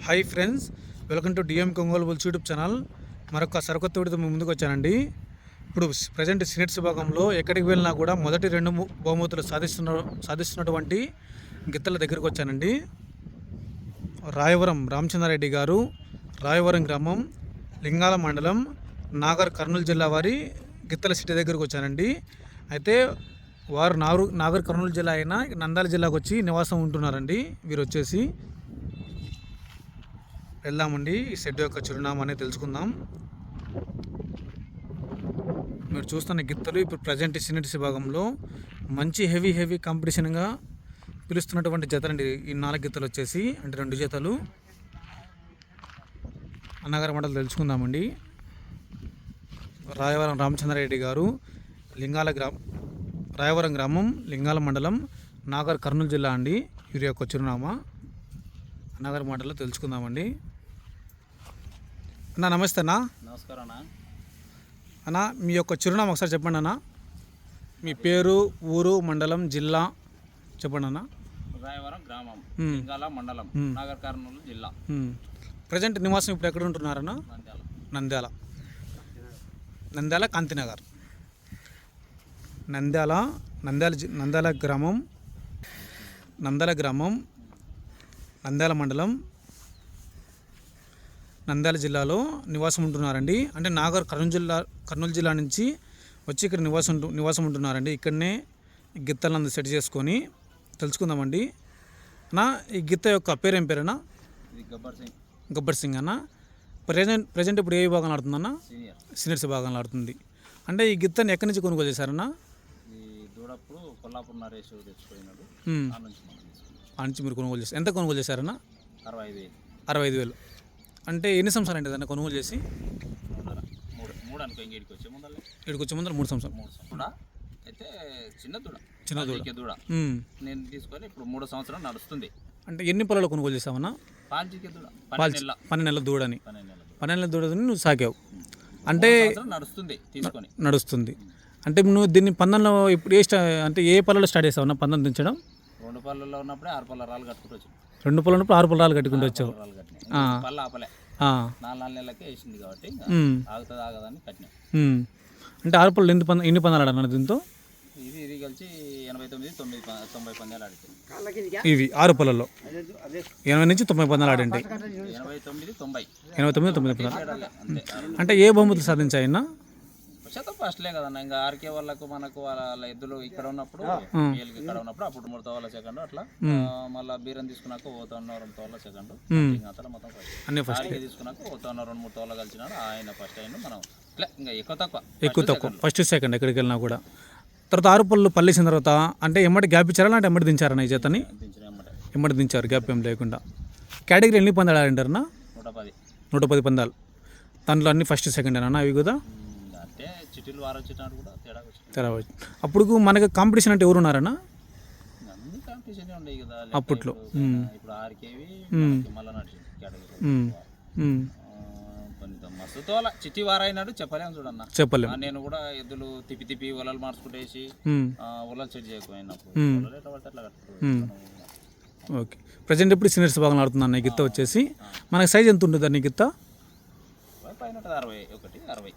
Hi friends, welcome to DM Kongolu bulls YouTube channel. మరొక సరికొత్త వీడియోతో ముందుకు వచ్చానండి. ఇప్పుడు ప్రజెంట్ సీనియర్స్ విభాగంలో ఎక్కడికి వెళ్ళినా కూడా మొదటి 2 బహుమతులు సాధిస్తున్నటువంటి గిత్తల దగ్గరికి వచ్చానండి. రాయవరం రామచంద్రారెడ్డి గారు, రాయవరం గ్రామం, లింగాల మండలం, నాగర్ కర్నూలు జిల్లా వారి గిత్తల సిటీ దగ్గరికి వచ్చానండి. అయితే వారు నాగర్ కర్నూలు జిల్లా అయినా నంద్యాల జిల్లాకు వచ్చి నివాసం ఉంటున్నారండి. వీరు వచ్చేసి వెళ్దామండి. ఈ షెడ్ యొక్క చిరునామా అనేది తెలుసుకుందాం. మీరు చూస్తున్న గిత్తలు ఇప్పుడు ప్రజెంట్ సీనియర్స్ విభాగంలో మంచి హెవీ కాంపిటీషన్గా పిలుస్తున్నటువంటి జతలండి. ఈ 4 గిత్తలు వచ్చేసి అంటే 2 జతలు అన్నగారి మండలం తెలుసుకుందామండి. రాయవరం రామచంద్రారెడ్డి గారు, రాయవరం గ్రామం, లింగాల మండలం, నాగర్ కర్నూలు జిల్లా అండి. వీరి యొక్క చిరునామా అన్నగారి మండలంలో తెలుసుకుందామండి. అన్న నమస్తే అన్న. నమస్కారం అన్న. అన్న మీ యొక్క చిరునామా ఒకసారి చెప్పండి అన్న. మీ పేరు, ఊరు, మండలం, జిల్లా చెప్పండి అన్న. రాయవరం గ్రామం, లింగాల మండలం, నాగర్ కర్నూలు జిల్లా. ప్రజెంట్ నివాసం ఇప్పుడు ఎక్కడ ఉంటున్నారన్న? నంద్యాల కాంతినగర్. నంద్యాల గ్రామం, నంద్యాల మండలం, నంద్యాల జిల్లాలో నివాసం ఉంటున్నారండి. అంటే నాగర్ కర్నూలు జిల్లా నుంచి వచ్చి ఇక్కడ నివాసం ఉంటున్నారండి. ఇక్కడనే గిత్తలను సెట్ చేసుకొని తెలుసుకుందామండి. నా ఈ గిత్త యొక్క పేరేం పేరేనా? గబ్బర్ సింగ్ అన్న. ప్రజెంట్ ఇప్పుడు ఏ విభాగంలో ఆడుతుందన్న? సీనియర్స్ విభాగంలో ఆడుతుంది. అంటే ఈ గిత్తని ఎక్కడి నుంచి కొనుగోలు చేశారన్న? ఆ నుంచి మీరు కొనుగోలు చేశారు. ఎంత కొనుగోలు చేశారన్న? 65,000. అంటే ఎన్ని సంవత్సరాలు అంటే దాన్ని కొనుగోలు చేసి? ఇక్కడికి వచ్చే ముందర 3 సంవత్సరాలు. అయితే చిన్న దూడ నేను తీసుకొని ఇప్పుడు 3 సంవత్సరాలు నడుస్తుంది. అంటే ఎన్ని పొలాలు కొనుగోలు చేసావన్నా? 12 నెలల దూడని. 12 నెలల దూడని నువ్వు సాగావు. అంటే నడుస్తుంది. అంటే నువ్వు దీన్ని పందెంలో ఇప్పుడు అంటే ఏ పొలాల్లో స్టార్ట్ చేసావన్నా పందెం దించడం? 2 పళ్ళలో ఉన్నప్పుడే 6 పళ్ళ రాళ్ళు కట్టుకుంటూ వచ్చాను. 2 పొలాలు ఉన్నప్పుడు 6 పొలాలు కట్టుకుంటూ వచ్చావు. 4 నెలలకే వేసింది కాబట్టి ఆగదని కట్టినాం. అంటే 6 పొలాలు ఎన్ని పందాలు ఆడాను దీంతో? ఇది కలిసి 89 పందాలు ఆడింది. ఇవి 6 పొలాల్లో 80 నుంచి 90 పందాలు ఆడండి. 89 పందాలు. అంటే ఏ బహుమతులు సాధించాయన్నా? ఫస్ట్లే కదన్నా. ఇంకా ఆర్కే వాళ్ళకు మనకు వాళ్ళ ఎద్దులు ఇక్కడ ఉన్నప్పుడు అప్పుడు 3 తోవాల సెకండ్ అట్లా. మళ్ళీ బీరం తీసుకున్నాక 2 తోవాల సెకండ్ అట్లా మొత్తం ఫస్ట్ తీసుకున్నాక 2 3 తోవాల కలిసినాడు ఆయన ఫస్ట్ అయిన మనం ఇంకా ఎక్కువ తక్కువ ఫస్ట్ సెకండ్ ఎక్కడికి వెళ్ళినా కూడా. తర్వాత 6 పళ్ళు పల్లేసిన తర్వాత అంటే ఎమ్మటి గ్యాప్ ఇచ్చారా అంటే ఎమ్మటి దించారన్న ఈ చేతని? ఎమ్మటి దించారు, గ్యాప్ ఏం లేకుండా. కేటగిరీ ఎన్ని పందాలు ఆడింటారన్నా? 110 పందాలు. దాంట్లో అన్ని ఫస్ట్ సెకండ్ అన్న అవి కూడా తేడా వచ్చి. అప్పుడు మనకి కాంపిటీషన్ అంటే ఎవరు ఉన్నారన్నా అప్పట్లో? చిట్టి వారైనాడు చెప్పలేము చూడన్నా. చెప్పలేము. నేను కూడా ఎద్దులు తిప్పి ఒలలు మార్చుకుంటేసి ఒలలు సెట్ చేయకపోయినప్పుడు. ఓకే. ప్రజెంట్ ఇప్పుడు సీనియర్స్ భాగంలో ఆడుతుంది అన్న ఈ గిత్త వచ్చేసి. మనకి సైజ్ ఎంత ఉంటుంది అన్న ఈ గిత్త?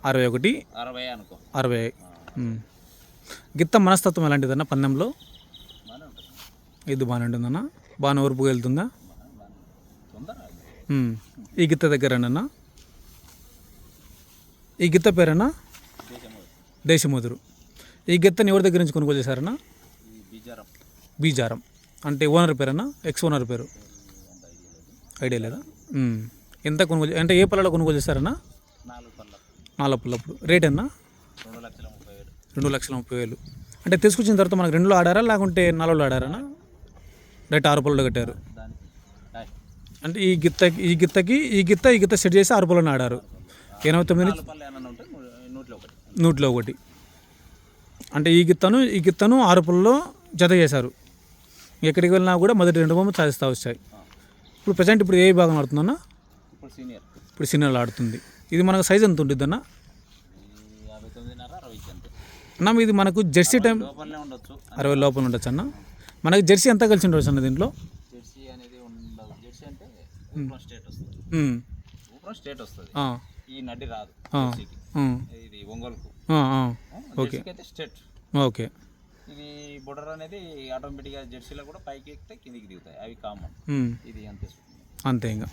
61 అనుకో. 60. గిత్త మనస్తత్వం ఎలాంటిదన్న పందెంలో? ఇది బాగానే ఉంటుందన్న. బాగానే ఊరుపుగా వెళ్తుందా? ఈ గిత్త దగ్గర అన్న ఈ గిత్త పేరన్నా? దేశముదురు. ఈ గిత్తని ఎవరి దగ్గర నుంచి కొనుగోలు చేశారన్నా? బీజారం. అంటే ఓనర్ పేరన్నా? ఎక్స్ ఓనర్ పేరు ఐడియా లేదా? ఎంత కొనుగోలు అంటే ఏ పళ్ళలో కొనుగోలు చేశారన్నా? 4 పళ్ళప్పుడు. రేట్ అన్నా? 2,30,000. అంటే తీసుకొచ్చిన తర్వాత మనకు 2లో ఆడారా లేకుంటే 4లో ఆడారన్నా? రేట్ 6 పళ్ళలో కట్టారు. అంటే ఈ గిత్త సెట్ చేసి 6 పళ్ళని ఆడారు. 89 నుంచి 101. అంటే ఈ గిత్తను 6 పళ్ళలో జత చేశారు. ఎక్కడికి వెళ్ళినా కూడా మొదటి 2 బొమ్మలు సాధిస్తూ వచ్చాయి. ఇప్పుడు ప్రజెంట్ ఇప్పుడు ఏ విభాగం ఆడుతుందన్నా? ఇప్పుడు సీనియర్లో ఆడుతుంది. ఇది మనకు సైజ్ ఎంత ఉంటుంది అన్న? అన్న ఇది మనకు జెర్సీ టైం 60 లోపల ఉండొచ్చు అన్న. మనకు జెర్సీ ఎంత కలిసి ఉండవచ్చు అన్న దీంట్లో? ఊప్రం స్టేట్ వస్తుంది, ఉమ్, ఊప్రం స్టేట్ వస్తుంది. ఆ, ఈ నడ్డి రాదు ఆ, జెర్సీకి. ఉమ్, ఇది ఒంగోలుకు, ఆ, ఆ, జెర్సీకి అయితే స్టేట్. ఓకే. ఇది బుడర్ అనేది ఆటోమేటిక్గా జెర్సీలో కూడా పైకి ఎక్కితే కిందికి దిగుతాయి, అవి కామన్. ఉమ్, ఇది అంతే. అంతే ఇంకా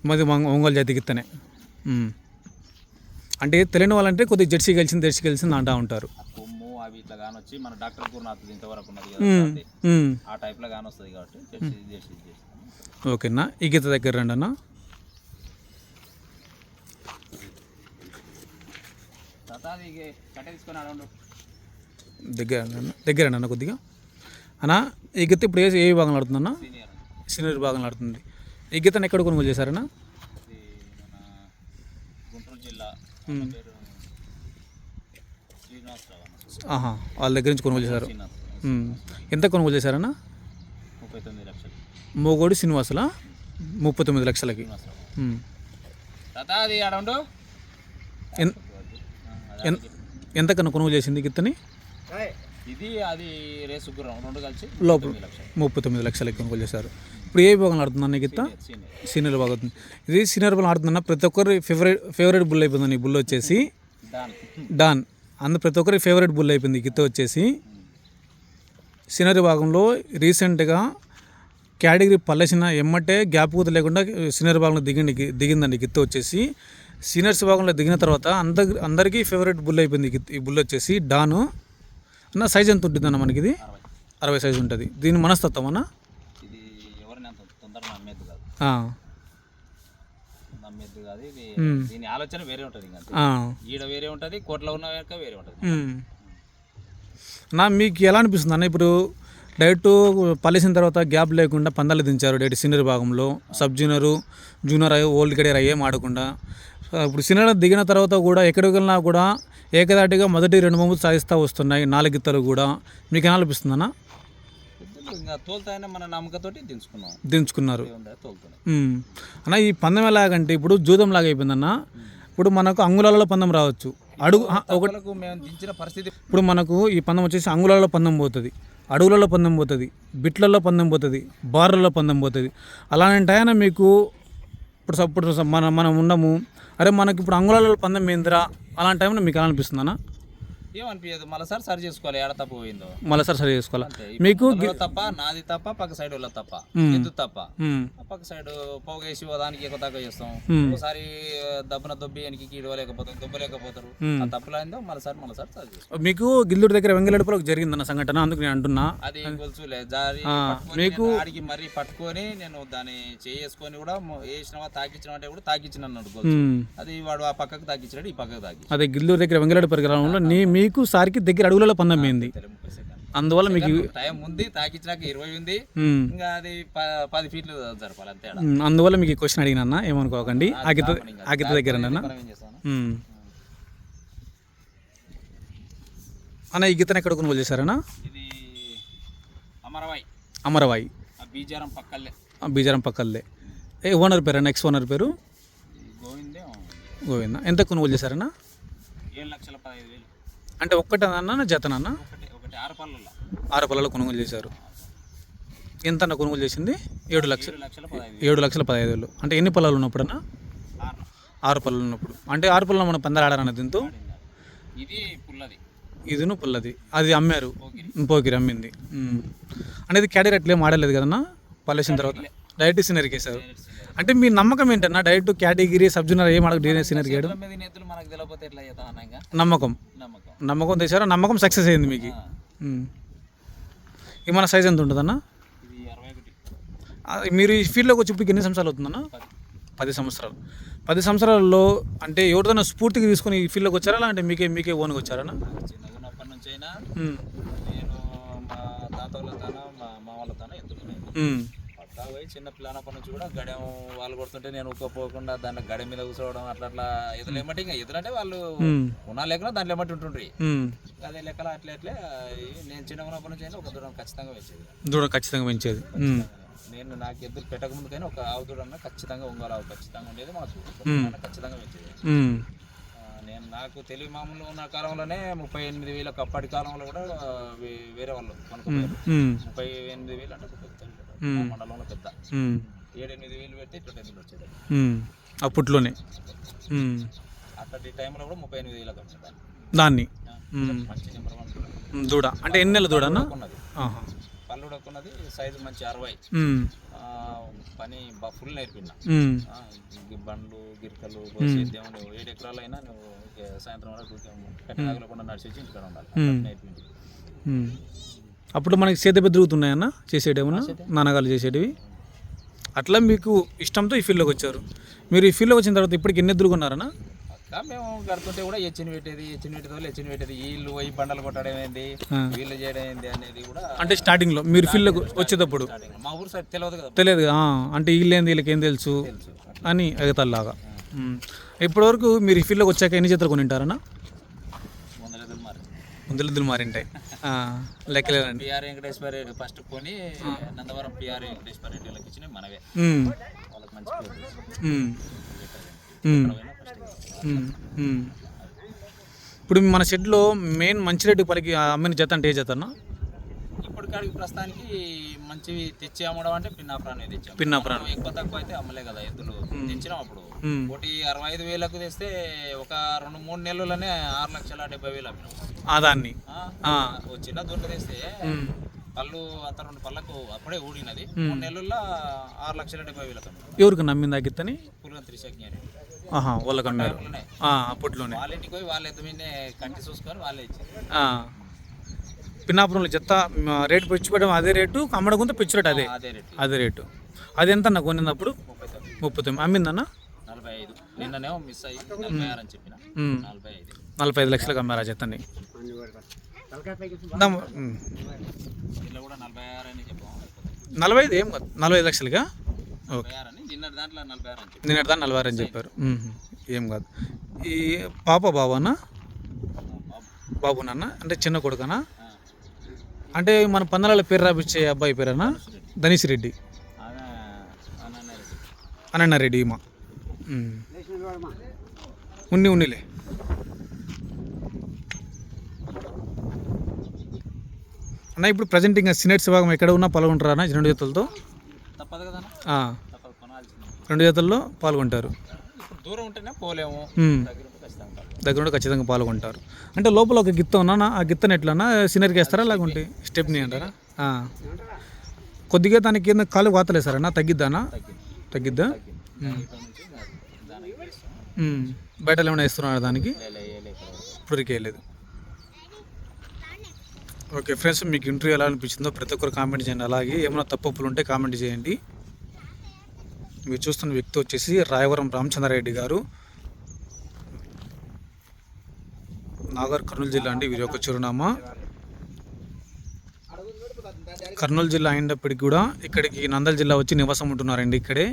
మరి ఒంగోలు జాతి గిత్తనే. అంటే తెలియని వాళ్ళంటే కొద్దిగా జెర్సీ గెలిచింది అంటూ ఉంటారు. ఆ కొమ్ము అవి ఇట్లా కానొచ్చి మన డాక్టర్ గురునాథ్ ఇంతవరకు ఉన్నది కదా, అది ఆ టైప్లో కానొస్తుంది కాబట్టి జెర్సీ జెర్సీ జెర్సీ. ఓకేనా. ఈ గీత దగ్గర రండి అన్న. అది కట్ట తీసుకొని ఆడండు. దగ్గర అన్న కొద్దిగా అన్న. ఈ గీత ఇప్పుడు ఏ విభాగంలో ఆడుతుందన్న? సీనియర్ సీనియర్ విభాగంలో ఆడుతుంది. ఈ గీతను ఎక్కడ కొనుగోలు చేశారన్నా? ఇది మన గుంటూరు జిల్లా, పేరు శ్రీనివాసరావు అన్న. ఆహా, వాళ్ళ దగ్గర నుంచి కొనుగోలు చేశారు. ఎంత కొనుగోలు చేశారన్నా? 39 లక్షలు. మోగోడు శ్రీనివాసులా? 39 లక్షలకి. అది ఆడండు. ఎంతకన్నా కొనుగోలు చేసింది గిత్తని? ఇది అది రేసు గుర్రం రెండు కలిసి లోపల 39 లక్షలకి కొనుగోలు చేశారు. ఇప్పుడు ఏ విభాగంలో ఆడుతుందన్న ఈ గిత్త? సీనియర్ విభాగం అవుతుంది. ఇది సీనియర్ విభాగం ఆడుతుందన్న. ప్రతి ఒక్కరి ఫేవరెట్ బుల్ అయిపోయింది ఈ బుల్ వచ్చేసి డాన్. ప్రతి ఒక్కరి ఫేవరెట్ బుల్ అయిపోయింది ఈ గిత్త వచ్చేసి. సీనియర్ విభాగంలో రీసెంట్గా కేటగిరీ పల్లెసిన ఎమ్మటే గ్యాప్ కూత లేకుండా సీనియర్ విభాగంలో దిగిందండి గిత్త వచ్చేసి. సీనియర్స్ విభాగంలో దిగిన తర్వాత అందరికీ ఫేవరెట్ బుల్ అయిపోయింది ఈ బుల్ వచ్చేసి డాను అన్న. సైజ్ ఎంత ఉంటుందన్న మనకి? ఇది 60 సైజు ఉంటుంది. దీని మనస్తత్వం అన్న? ఇది ఎవరిని అంత తొందరగా నమ్మేది కాదు, నమ్మేది కాదు. ఇది దీని ఆలోచన వేరే ఉంటుంది. ఇంకా ఈడ వేరే ఉంటుంది, కోట్లో ఉన్న వేరే ఉంటుంది. మీకు ఎలా అనిపిస్తుంది అన్న? ఇప్పుడు డైరెక్ట్ పల్లేసిన తర్వాత గ్యాప్ లేకుండా పందాలు దించారు డైరెక్ట్ సీనియర్ భాగంలో. Sub junior, junior old career అయ్యే ఆడకుండా ఇప్పుడు సీనియర్ దిగిన తర్వాత కూడా ఎక్కడికి వెళ్ళినా కూడా ఏకదాటిగా మొదటి 2 సాధిస్తూ వస్తున్నాయి 4 గిత్తలు కూడా. మీకు ఎలా అనిపిస్తుందన్నా? ఇంకా తోలుతాయని మన నమ్మకంతోటి దించుకున్నారు అన్న. ఈ పందెం ఎలాగంటే ఇప్పుడు జూదం లాగా అయిపోయిందన్న. ఇప్పుడు మనకు అంగుళాలలో పందెం రావచ్చు, అడుగు ఒకటి మేము దించిన పరిస్థితి. ఇప్పుడు మనకు ఈ పందెం వచ్చేసి అంగుళాలలో పందెం పోతుంది, అడుగులలో పందెం పోతుంది, బిట్లలో పందెం పోతుంది, బార్లలో పందెం పోతుంది. అలాంటి టైం మీకు ఇప్పుడు మనం ఉన్నాము, అరే మనకి ఇప్పుడు అంగుళాలలో పందెం ఏందిరా, అలాంటి టైంలో మీకు ఎలా అనిపిస్తుంది అన్న? ఏమనిపించదు, మళ్ళీసారి సరి చేసుకోవాలి. ఏడ తప్ప పోయిందో మళ్ళీసారి సరి చేసుకోవాలి. మీకు తప్ప, నాది తప్ప, పక్క సైడ్ వాళ్ళ తప్ప, ఎందుకు తప్ప, పక్క సైడ్ పోగేసి దానికి ఎక్కువ తక్కువ చేస్తాం. ఒకసారి దబ్బున దొబ్బి వెనక్కి ఇడవలేకపోతాం, దొబ్బలేకపోతారు. ఆ తప్పులైందో మళ్ళీసారి సరి చేసుకోవాలి. మీకు గిల్లూరు దగ్గర వెంగళపలో జరిగిందన్న సంఘటన, అందుకు నేను అంటున్నా. అది గొలుసులే జారి మీకు ఆడికి మరీ పట్టుకొని నేను దాన్ని చేసుకొని కూడా వేసినవా తాకిచ్చిన అంటే కూడా తాకిచ్చిన అన్నాడు గొలుసు. అది వాడు ఆ పక్కకు తాకిచ్చినాడు, ఈ పక్కకు తాకి. అదే గిల్లూరు దగ్గర వెంగళపల్లి గ్రామంలో మీకు సారికి దగ్గర అడుగులలో పందెం పోయింది. అందువల్ల మీకు టైం ఉంది, తాకిచ్చినాక 20 ఉంది, ఇంకా అది 10 ఫీట్లు జరపాలి అంతే. అందువల్ల మీకు క్వశ్చన్ అడిగినా, ఏమనుకోకండి. ఆ గిత్త దగ్గర అన్న. ఈ గీతను ఎక్కడ కొనుగోలు చేశారన్నా? ఇది అమరవాయి బీజారం పక్కల్లే. ఓనర్ పేరు అన్న? ఎక్స్ ఓనర్ పేరు గోవింద. ఎంత కొనుగోలు చేశారన్నా? 7,15,000. అంటే ఒక్కటన్నా జతనన్నా? 6 పళ్ళలో కొనుగోలు చేశారు. ఎంత అన్న కొనుగోలు చేసింది? 7,15,000. అంటే ఎన్ని పళ్ళలు ఉన్నప్పుడు అన్న? 6 పళ్ళలు ఉన్నప్పుడు. అంటే 6 పళ్ళలో మనం పందాలు ఆడారన్న దీంతో? ఇదిను పుల్లది, అది అమ్మారు, పోకిరి అమ్మింది. అనేది కేటగిరీ అట్లేం ఆడలేదు కదన్నా పల్లెసిన తర్వాత? డైరెక్ట్ సీనియర్కి వేశారు. అంటే మీ నమ్మకం ఏంటన్నా? డైరెక్ట్ కేటగిరీ సబ్ జూనియర్ ఏం అడగ సీనియర్ గేడు నమ్మకం తెచ్చారా? నమ్మకం సక్సెస్ అయింది మీకు. ఈ మన సైజ్ ఎంత ఉంటుందన్నా? మీరు ఈ ఫీల్డ్లోకి వచ్చి ఇప్పుడు ఎన్ని సంవత్సరాలు అవుతుందన్నా? 10 సంవత్సరాలు. 10 సంవత్సరాల్లో అంటే ఎవరిదైనా స్ఫూర్తికి తీసుకొని ఈ ఫీల్డ్లోకి వచ్చారా, అంటే మీకే ఓన్గా వచ్చారన్నా? చిన్నప్పటి నుంచి అయినా నేను మా తాత వాళ్ళతోనో మా వాళ్ళతోనో ఎత్తుకున్నాను. పక్కా పోయి చిన్న పిల్లనప్పటి నుంచి కూడా గడెం వాళ్ళు కొడుతుంటే నేను ఊకపోకుండా దాంట్లో గడె మీద కూర్చోవడం అట్లా ఎదులేమంటే ఇంకా ఎదురంటే వాళ్ళు ఉన్నా లేకుండా దాంట్లో ఏమంటే ఉంటుండ్రి. అదే లెక్కల అట్లే నేను చిన్న ఉన్నప్పటి నుంచి అయినా ఒక దూరం ఖచ్చితంగా పెంచేది. నేను నాకు ఎద్దులు పెట్టక ముందుకైనా ఒక ఆవు దూడన్నా ఖచ్చితంగా ఒంగోలు ఆవు ఖచ్చితంగా ఉండేది, మాకు ఖచ్చితంగా పెంచేది. నేను నాకు తెలివి మామూలు ఉన్న కాలంలోనే 38,000 అప్పటి కాలంలో కూడా వేరే వాళ్ళు 38,000 అంటే మండలంలో పెద్ద 7-8 వేలు పెడితే ఇట్లా ఎద్దులు వచ్చేది. అప్పట్లోనే అక్కడి టైంలో కూడా 38 వేలకు వచ్చింది దాన్ని. మంచి నెంబర్ 1 దూడ అంటే ఎన్ని నెలల దూడ అన్న? ఉన్నది, పళ్ళు ఉడకున్నది, సైజు మంచి 60. పని ఫుల్ నేర్పినా, బండ్లు గిరికలు దేవుడు 7 ఎకరాలు అయినా నువ్వు సాయంత్రం వరకు కట్టినాగలేకుండా నడిచి వచ్చి ఇంటికాడ ఉండాలి నేర్పింది. అప్పుడు మనకి చేతి బెదురుగుతున్నాయన్న చేసేటేమన్నా నాన్నగారు చేసేటివి? అట్లా మీకు ఇష్టంతో ఈ ఫీల్డ్లోకి వచ్చారు. మీరు ఈ ఫీల్డ్లోకి వచ్చిన తర్వాత ఇప్పటికి ఎన్ని ఎద్దులు కొన్నారన్నా? మేము కడుతుంటే కూడా ఎచ్చిని పెట్టేది వీళ్ళు పోయి బండలు కొట్టడం ఏంది, వీళ్ళు చేయడం ఏంది అనేది కూడా. అంటే స్టార్టింగ్లో మీరు ఫీల్డ్లోకి వచ్చేటప్పుడు మా ఊరు సైడ్ తెలియదు కదా, తెలియదు. అంటే వీళ్ళేంది వీళ్ళకి ఏం తెలుసు అని ఎగతాల్లాగా. ఇప్పటివరకు మీరు ఈ ఫీల్డ్లోకి వచ్చాక ఎన్ని జతలు కొనింటారన్నా? 100 ఎద్దులు మారింటాయి, లెక్కలేదండి. పిఆర్ వెంకటేశ్వర రెడ్డి ఫస్ట్ కొని నందవరం పిఆర్ వెంకటేశ్వర రెడ్డి వాళ్ళకి ఇచ్చిన మనవే, వాళ్ళకి మంచి ఇప్పుడు మన షెడ్లో మెయిన్ మంచిరెడ్డి పలికి అమ్మిన జత అంటే ఏ జత అన్న? ఇప్పటికాడికి ప్రస్తుతానికి మంచివి తెచ్చి అమ్మడం అంటే పిన్నాపురాన్ని తెచ్చాం. పిన్నాపురాన్ని ఎక్కువ తక్కువ అయితే అమ్మలే కదా ఎద్దులు, తెచ్చినాం. అప్పుడు ఒకటి 65 వేలకు తెస్తే ఒక 2-3 నెలలనే 6,70,000 అమ్మినాం. దాన్ని చిన్న దొడ్డు తెస్తే పళ్ళు అంత 2 పళ్ళకు అప్పుడే ఊడినది, 3 నెలల్లో 6,70,000 అమ్మినాం. ఎవరికి నమ్మింది ఆ గిత్తని? పులివెందుల త్రిశక్తి వాళ్ళకి అమ్మారు అప్పట్లోనే. వాళ్ళ ఇంటికి పోయి వాళ్ళ ఎద్దు మీదే కంటి చూసుకొని వాళ్ళే ఇచ్చారు. పిన్నాపురంలో చెత్త రేటు పెంచిపెట్టడం అదే రేటు, అమ్మడం కొంత పెంచు రేటు అదే రేటు. అది ఎంత అన్న కొనినప్పుడు? 39. అమ్మిందన్న 45. నిన్ననేమో మిస్ అయ్యి 46 అని చెప్పిన. 45 లక్షలకు అమ్మారు ఆ చెత్తని. ఇలా కూడా 46 అని చెప్పాము. 45 ఏం కాదు, 45 లక్షలుగా. ఓకే, నిన్నటి దాంట్లో 46 అని చెప్పారు. ఏం కాదు. ఈ పాప బాబునా? బాబునన్నా అంటే చిన్న కొడుకనా? అంటే మన పందాల పేరు రాపించే అబ్బాయి పేరేనా? ధనీష్ రెడ్డి, అనన్న రెడ్డి. మా ఉన్నిలే. అన్న ఇప్పుడు ప్రజెంట్ ఇంకా సినెట్స్ భాగం ఎక్కడ ఉన్నా పాల్గొంటారా అన్న? 2 జతలతో తప్పదు కదా, 2 జతల్లో పాల్గొంటారు. దూరం ఉంటేనే పోలేము, దగ్గర ఉంటే ఖచ్చితంగా పాల్గొంటారు. అంటే లోపల ఒక గిత్త ఉన్నా, ఆ గిత్తను ఎట్లన్నా సీనియర్కి వేస్తారా లేకుంటే స్టెప్ని అంటారా? కొద్దిగా దానికి కింద కాలు వాతలేసారన్నా? తగ్గిద్దా? బయటలు ఏమైనా వేస్తున్నారా దానికి? ఇప్పటికే లేదు. ఓకే ఫ్రెండ్స్, మీకు ఇంటర్వ్యూ ఎలా అనిపించిందో ప్రతి ఒక్కరు కామెంట్ చేయండి. అలాగే ఏమైనా తప్పులు ఉంటే కామెంట్ చేయండి. మీరు చూస్తున్న వ్యక్తి వచ్చేసి రాయవరం రామచంద్రారెడ్డి గారు, నాగర్ కర్నూలు జిల్లా అండి. వీరి యొక్క చిరునామా కర్నూలు జిల్లా అయినప్పటికీ కూడా ఇక్కడికి నంద్యాల జిల్లా వచ్చి నివాసం ఉంటున్నారండి. ఇక్కడే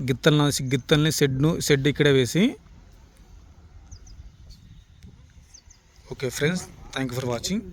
గిత్తల్ని షెడ్ ఇక్కడే వేసి. Okay friends, thank you for watching.